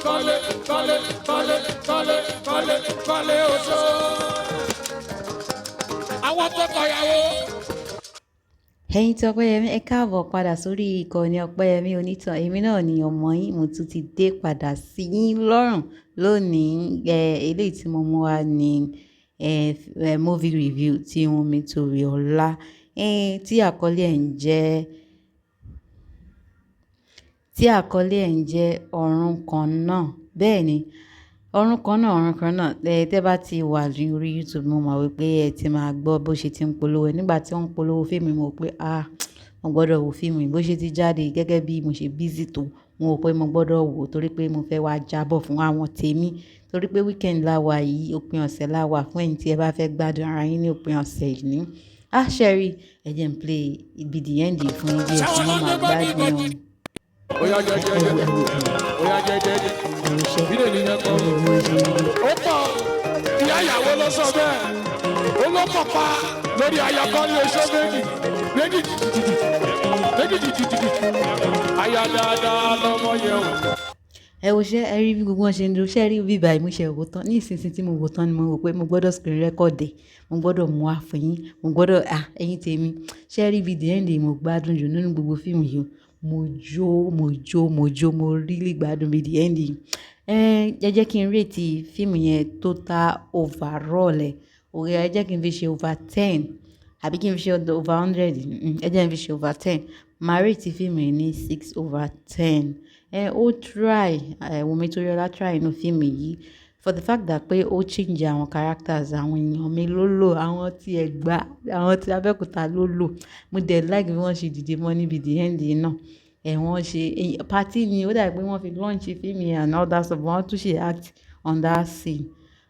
kọ́lé oṣó. Àwọn tó kọ̀yàwó. Ẹ̀yin tí Ọpẹ́yẹmí ẹ káàbọ̀ padà sórí ìkànnì Ọpẹ́yẹmí Onítàn. Èmi náà ni ọmọ yín, mo tún ti dé padà sí yín lọ́rùn lónìí. Eléyìí tí mo mú wá ní movie review tí Wunmi Toriola tí àkọlé ẹ̀ ń jẹ́ ọ̀run kan náà. Bẹ́ẹ̀ ni, ọ̀run kan náà. Tẹ́ bá ti wà ní orí YouTube mo mọ̀ wípé ẹ ti máa gbọ́ bó ṣe ti ń polówó ẹ̀. Nígbà tí wọ́n ń polówó fíìmù mo pé mo gbọ́dọ̀ wo fíìmù yìí bó ṣe ti jáde gẹ́gẹ́ bí mo ṣe busy tó mo rò pé mo gbọ́dọ̀ wò torí pé mo fẹ́ wá jábọ̀ fún àwọn tèmi torí pé weekend la wà yìí, òpin ọ̀sẹ̀ la wà fún ẹ̀yin tí ẹ bá fẹ́ gbádùn ara yín ní òpin ọ̀sẹ̀ yìí ní. Sherry ẹ jẹ́ n play ibi the end fún yín bí ẹ ti máa gbádùn wọn. Oya jẹjẹ bílẹ̀ ní yẹn kọ́. Ó pọ̀ ìyá ìyàwó ló sọ bẹ́ẹ̀ ó ló pọ̀ pa lórí ayakọ́ ní oṣù méjì aya dáadáa lọ́mọ yẹn o. Ẹ wo ṣé ẹ rí bí gbogbo wọn ṣe ń dúró ṣé ẹ rí bí báyìí mo ṣe wò tán ní ìsinsìnyí tí mo wò tán ni mo rò pé mo gbọ́dọ̀ screen record mo gbọ́dọ̀ mú wá fún yín mo gbọ́dọ̀ ẹ̀yin tèmi ṣé ẹ rí bí the end mo gbádùn jù nínú gbogbo fíìmù yìí mo really gbádùn bí the end yìí. Ẹ jẹ́ kí n rate fíìmù yẹn total overall ẹ jẹ́ kí n fi ṣe over 10 àbí kí n fi ṣe over 100 ẹ jẹ́ kí n fi ṣe over 10 màá rate fíìmù yìí ní 6/10. Ó try Wunmi Toriola try inú fíìmù yìí for the fact that pé ó change àwọn characters àwọn èèyàn mi ló lò àwọn tí Ẹ̀gbá àwọn tí Abẹ́òkúta ló lò mo dẹ̀ like bí wọ́n ṣe dìde mọ́ níbi the end yìí náà wọ́n ṣe party ni ó dàbí pé wọ́n fi launch fíìmù yẹn and all that stuff wọ́n tún ṣe act on that scene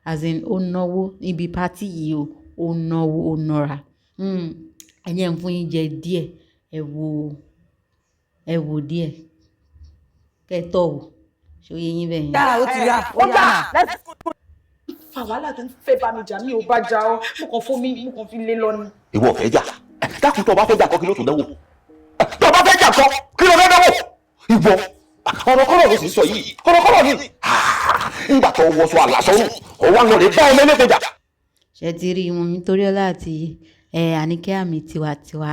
as in ó náwó níbi party yìí ó náwó ó nọra ẹ jẹ́ n fún yín jẹ díẹ̀ ẹ wo díẹ̀ kẹ́tọ̀ wò ṣó yé yín bẹ́ẹ̀ yẹn. yára ó ti yá ó yá fa wàhálà tó ń fẹ́ bá mi jà mí ò bá jà ọ́ mo kàn fún mi mo kàn fi lé lọ ni. ìwọ fẹ́ jà dákun tó o bá fẹ́ jà kọ́ kí ló tún dánwò tó o bá fẹ́ jà kọ́ kí ló fẹ́ dánwò ìwọ ọ̀rọ̀kọ́rọ̀ ló sì sọ yìí ọ̀rọ̀kọ́rọ̀ ni nígbà tó wọṣọ àlàsọ́rùn ọ̀wá ń lọ rè bá ọmọ ẹlẹ́kọ̀ọ́ jà. ṣe ti rí Wunmi Toriola àti Àníkẹ́ Àmì Tiwantiwa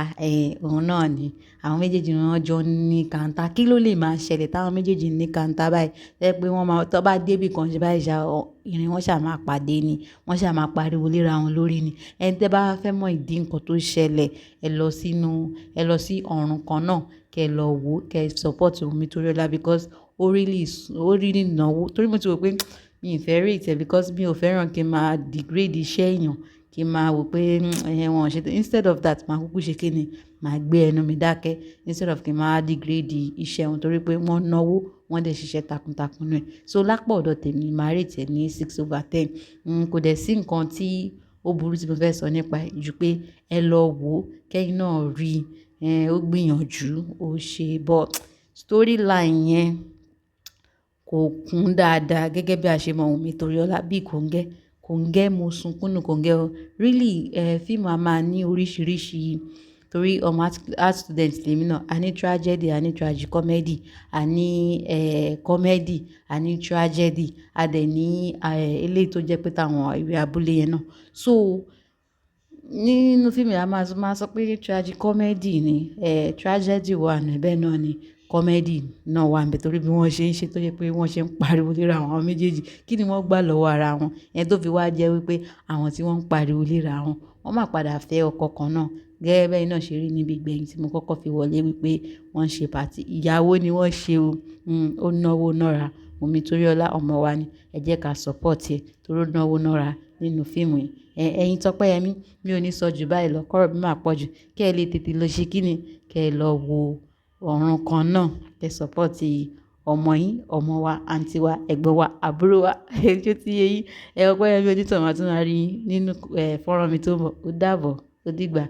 òun náà ni àwọn méjèèjì wọn jọ ní kàńtà kí ló lè máa ṣẹlẹ̀ táwọn méjèèjì ní kàńtà báyìí ẹ pé wọ́n máa tó bá débì kan ṣe báyìí ìrìn wọn ṣáà máa pàdé ni wọ́n ṣáà máa pariwo léra wọn lórí ni ẹni tẹ́ bá fẹ́ mọ ìdí nǹkan tó ṣẹlẹ̀ ẹ lọ sí ọ̀run kan náà kẹ́ lọ wò kẹ́ support Wunmi Toriola because ó really náwó torí mo ti rò pé mi ì fẹ́ rate ẹ̀ because mi ò fẹ́ràn kí n máa degrade iṣẹ́ èèyàn kí n máa wò pé wọn ṣe instead of that máa kúkú ṣe kíni máa gbé ẹnu mi dákẹ́ instead of kí n máa degrade iṣẹ́ wọn torí pé wọ́n náwó wọ́n dẹ̀ ṣiṣẹ́ takuntakun náà so lápò ọ̀dọ̀ tèmi máa rate ẹ̀ ní 6/10 kò dẹ̀ sí nǹkan tí ó burú tí mo fẹ́ sọ nípa ẹ̀ ju pé ẹ lọ wò ó kẹ́yìn náà rí ó gbìyànjú ó ṣe but storyline yẹn kò kún dáadáa gẹ́gẹ́ bí a ṣe mọ Wunmi Toriola bí kòńgẹ́ mo sunkún nù kòńgẹ́ o really fíìmù a máa ní oríṣiríṣi torí ọmọ art student lèmi náà a ní tragedy a ní tragicomedy a ní comedy a ní tragedy a dẹ̀ ní eléyìí tó jẹ́ pé táwọn ìwé abúlé yẹn náà so nínú fíìmù a máa sọ pé tragicomedy ni tragedy wà níbẹ̀ náà ni comedy náà wà níbẹ̀ torí bí wọ́n ṣe ń ṣe tó jẹ́ pé wọ́n ṣe ń pariwo léra àwọn méjèèjì kí ni wọ́n gbà lọ́wọ́ ara wọn ẹni tó fi wá jẹ́ wípé àwọn tí wọ́n ń pariwo léra wọn wọ́n máa padà fẹ́ ọkọ kan náà gẹ́gẹ́ bẹ́ẹ̀ náà ṣe rí níbi ìgbẹ̀yìn tí mo kọ́kọ́ fi wọlé wípé wọ́n ṣe pàtì ìyàwó ni wọ́n ṣe ó náwó nára Wunmi Toriola ọmọ wa ni ẹ jẹ́ ká support ẹ̀ torí ó náwó nára nínú fíìmù yìí ẹ̀yin Tọ́pẹ́yẹmí mi ò ní sọ jù báyìí lọ kọ́rọ̀ bí máa pọ̀ jù kẹ́ ẹ lè tètè lọ ṣe kíni kẹ́ ẹ lọ wo ọ̀run kan náà kẹ́ support ọmọ yín ọmọ wa àǹtí wa ẹ̀gbọ́n wa àbúrò wa ṣé tí yé yín Ọpẹ́yẹmí Onítàn máa tún máa rí nínú fọ́nrán mi tó bọ̀ ó dàbọ̀ ó dìgbà.